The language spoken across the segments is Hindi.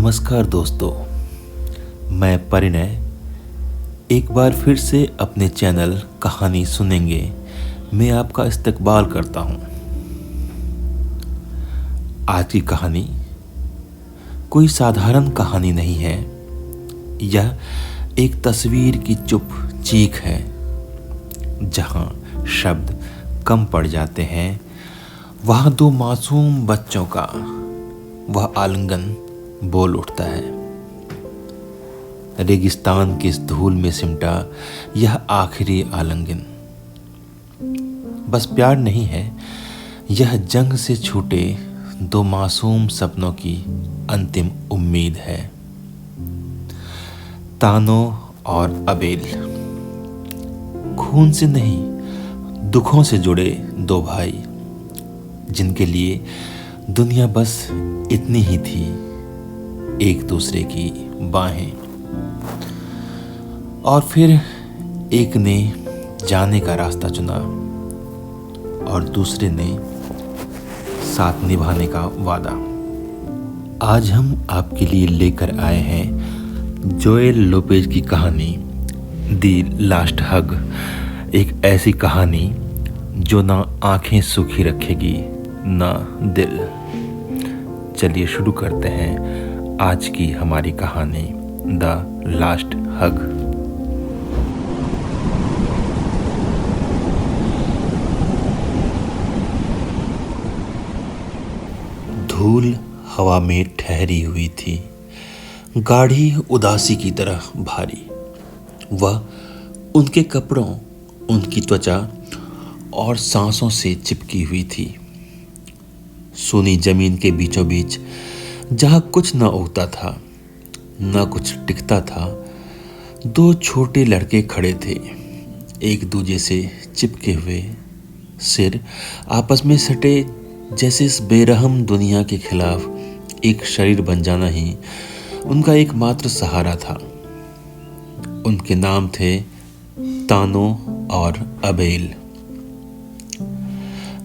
नमस्कार दोस्तों, मैं परिणय एक बार फिर से अपने चैनल कहानी सुनेंगे मैं आपका इस्तकबाल करता हूँ। आज की कहानी कोई साधारण कहानी नहीं है। यह एक तस्वीर की चुप चीख है, जहाँ शब्द कम पड़ जाते हैं। वहाँ दो मासूम बच्चों का वह आलिंगन बोल उठता है। रेगिस्तान की इस धूल में सिमटा यह आखिरी आलिंगन बस प्यार नहीं है, यह जंग से छूटे दो मासूम सपनों की अंतिम उम्मीद है। तानो और अबेल, खून से नहीं दुखों से जुड़े दो भाई, जिनके लिए दुनिया बस इतनी ही थी, एक दूसरे की बाहें। और फिर एक ने जाने का रास्ता चुना और दूसरे ने साथ निभाने का वादा। आज हम आपके लिए लेकर आए हैं जोएल लोपेज की कहानी द लास्ट हग। एक ऐसी कहानी जो ना आंखें सूखी रखेगी ना दिल। चलिए शुरू करते हैं आज की हमारी कहानी द लास्ट हग। धूल हवा में ठहरी हुई थी, गाढ़ी उदासी की तरह भारी। वह उनके कपड़ों, उनकी त्वचा और सांसों से चिपकी हुई थी। सूनी जमीन के बीचों बीच, जहाँ कुछ न उगता था न कुछ टिकता था, दो छोटे लड़के खड़े थे, एक दूजे से चिपके हुए, सिर आपस में सटे, जैसे इस बेरहम दुनिया के खिलाफ एक शरीर बन जाना ही उनका एकमात्र सहारा था। उनके नाम थे तानो और अबेल।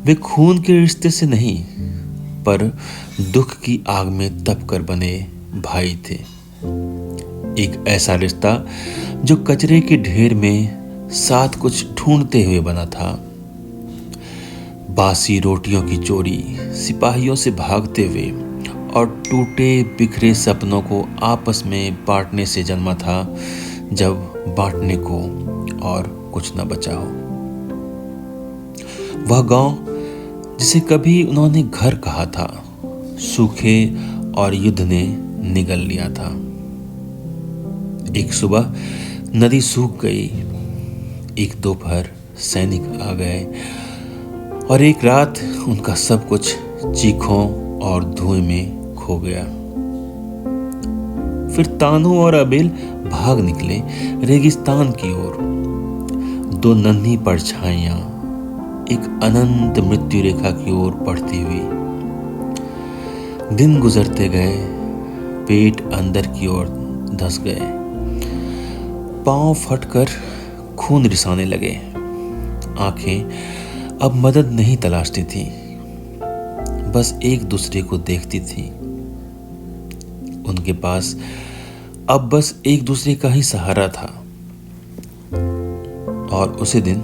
वे खून के रिश्ते से नहीं, पर दुख की आग में तपकर बने भाई थे। एक ऐसा रिश्ता जो कचरे के ढेर में साथ कुछ ढूंढते हुए बना था। बासी रोटियों की चोरी, सिपाहियों से भागते हुए और टूटे बिखरे सपनों को आपस में बांटने से जन्मा था, जब बांटने को और कुछ न बचा हो। वह गांव जिसे कभी उन्होंने घर कहा था, सूखे और युद्ध ने निगल लिया था। एक सुबह नदी सूख गई, एक दोपहर सैनिक आ गए और एक रात उनका सब कुछ चीखों और धुएं में खो गया। फिर तानो और अबेल भाग निकले रेगिस्तान की ओर। दो नन्ही परछाइयां एक अनंत मृत्यु रेखा की ओर बढ़ती हुई। दिन गुजरते गए, पेट अंदर की ओर धंस गए, पांव फटकर खून रिसाने लगे। आंखें अब मदद नहीं तलाशती थी, बस एक दूसरे को देखती थी। उनके पास अब बस एक दूसरे का ही सहारा था। और उसी दिन,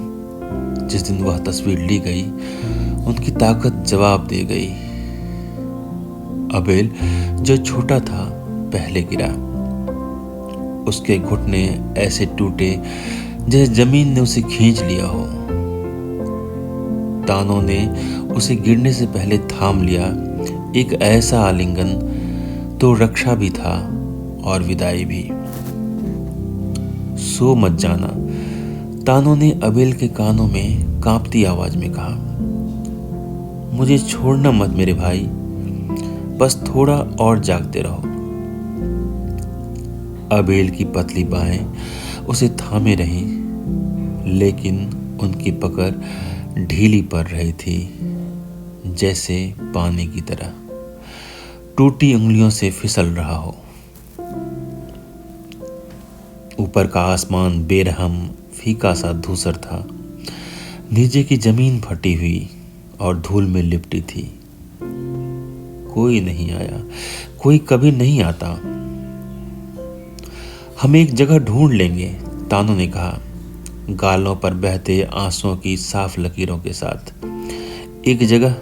जिस दिन वह तस्वीर ली गई, उनकी ताकत जवाब दे गई। अबेल, जो छोटा था, पहले गिरा। उसके घुटने ऐसे टूटे जैसे जमीन ने उसे खींच लिया हो। तानो ने उसे गिरने से पहले थाम लिया। एक ऐसा आलिंगन तो रक्षा भी था और विदाई भी। सो मत जाना, तानो ने अबेल के कानों में कांपती आवाज में कहा। मुझे छोड़ना मत मेरे भाई, बस थोड़ा और जागते रहो। अबेल की पतली बाहें उसे थामे रहीं, लेकिन उनकी पकड़ ढीली पड़ रही थी, जैसे पानी की तरह टूटी उंगलियों से फिसल रहा हो। ऊपर का आसमान बेरहम फीका सा धूसर था। नीचे की जमीन फटी हुई और धूल में लिपटी थी। कोई नहीं आया, कोई कभी नहीं आता। हम एक जगह ढूंढ लेंगे, तानों ने कहा, गालों पर बहते आंसुओं की साफ लकीरों के साथ। एक जगह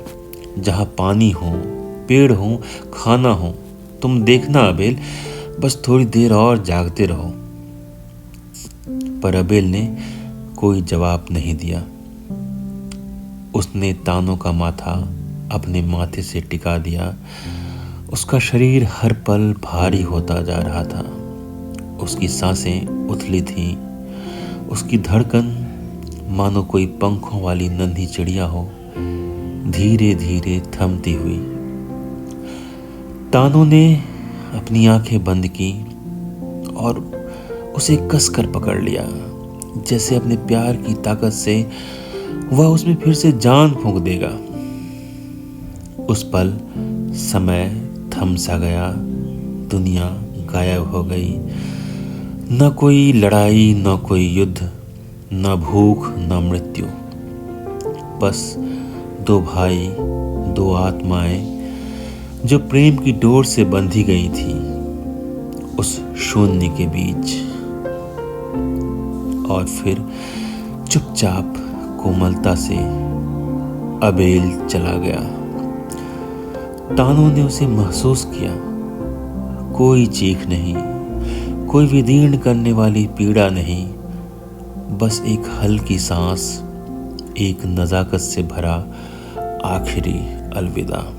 जहां पानी हो, पेड़ हो, खाना हो। तुम देखना अबेल, बस थोड़ी देर और जागते रहो। पर अबेल ने कोई जवाब नहीं दिया। उसने तानों का माथा अपने माथे से टिका दिया। उसका शरीर हर पल भारी होता जा रहा था। उसकी सांसें उथली थीं। उसकी धड़कन मानो कोई पंखों वाली नन्ही चिड़िया हो, धीरे धीरे थमती हुई। तानों ने अपनी आंखें बंद की और उसे कसकर पकड़ लिया, जैसे अपने प्यार की ताकत से वह उसमें फिर से जान फूंक देगा। उस पल समय थम सा गया, दुनिया गायब हो गई। न कोई लड़ाई, न कोई युद्ध, न भूख, न मृत्यु। बस दो भाई, दो आत्माएं जो प्रेम की डोर से बंधी गई थी उस शून्य के बीच। और फिर चुपचाप कोमलता से अबेल चला गया। तानों ने उसे महसूस किया। कोई चीख नहीं, कोई विदीर्ण करने वाली पीड़ा नहीं, बस एक हल्की सांस, एक नजाकत से भरा आखिरी अलविदा।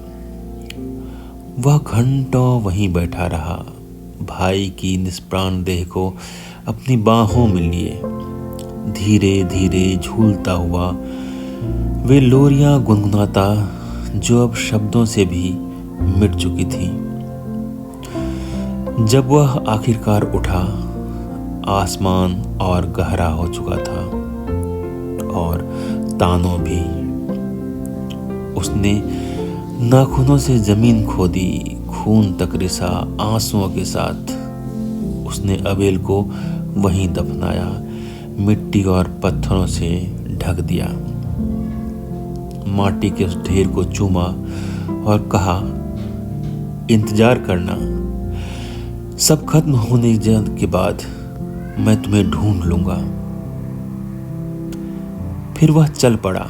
वह घंटों वहीं बैठा रहा, भाई की निष्प्राण देह को अपनी बाहों में लिए। धीरे धीरे झूलता हुआ वे लोरियां गुनगुनाता, जो अब शब्दों से भी मिट चुकी थी। जब वह आखिरकार उठा, आसमान और गहरा हो चुका था और तानों भी। उसने नाखूनों से जमीन खोदी, खून तक रिसा आंसुओं के साथ। उसने अबेल को वहीं दफनाया, मिट्टी और पत्थरों से ढक दिया। माटी के उस ढेर को चूमा और कहा, इंतजार करना, सब खत्म होने के बाद मैं तुम्हें ढूंढ लूंगा। फिर वह चल पड़ा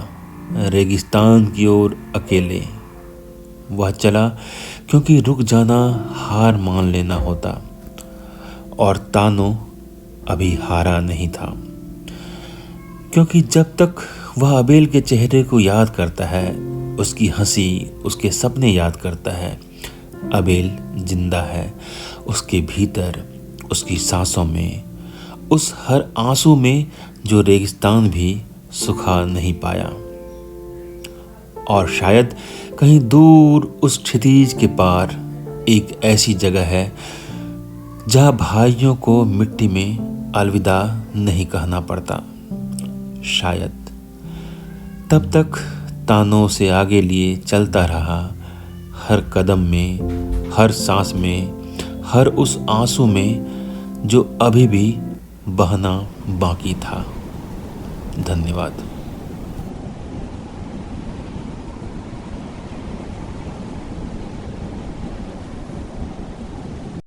रेगिस्तान की ओर अकेले। वह चला क्योंकि रुक जाना हार मान लेना होता, और तानों अभी हारा नहीं था। क्योंकि जब तक वह अबेल के चेहरे को याद करता है, उसकी हंसी, उसके सपने याद करता है, अबेल जिंदा है। उसके भीतर, उसकी सांसों में, उस हर आंसू में जो रेगिस्तान भी सुखा नहीं पाया। और शायद कहीं दूर उस क्षितिज के पार एक ऐसी जगह है जहां भाइयों को मिट्टी में अलविदा नहीं कहना पड़ता। शायद तब तक तानों से आगे लिए चलता रहा, हर कदम में, हर सांस में, हर उस आंसू में जो अभी भी बहना बाकी था। धन्यवाद।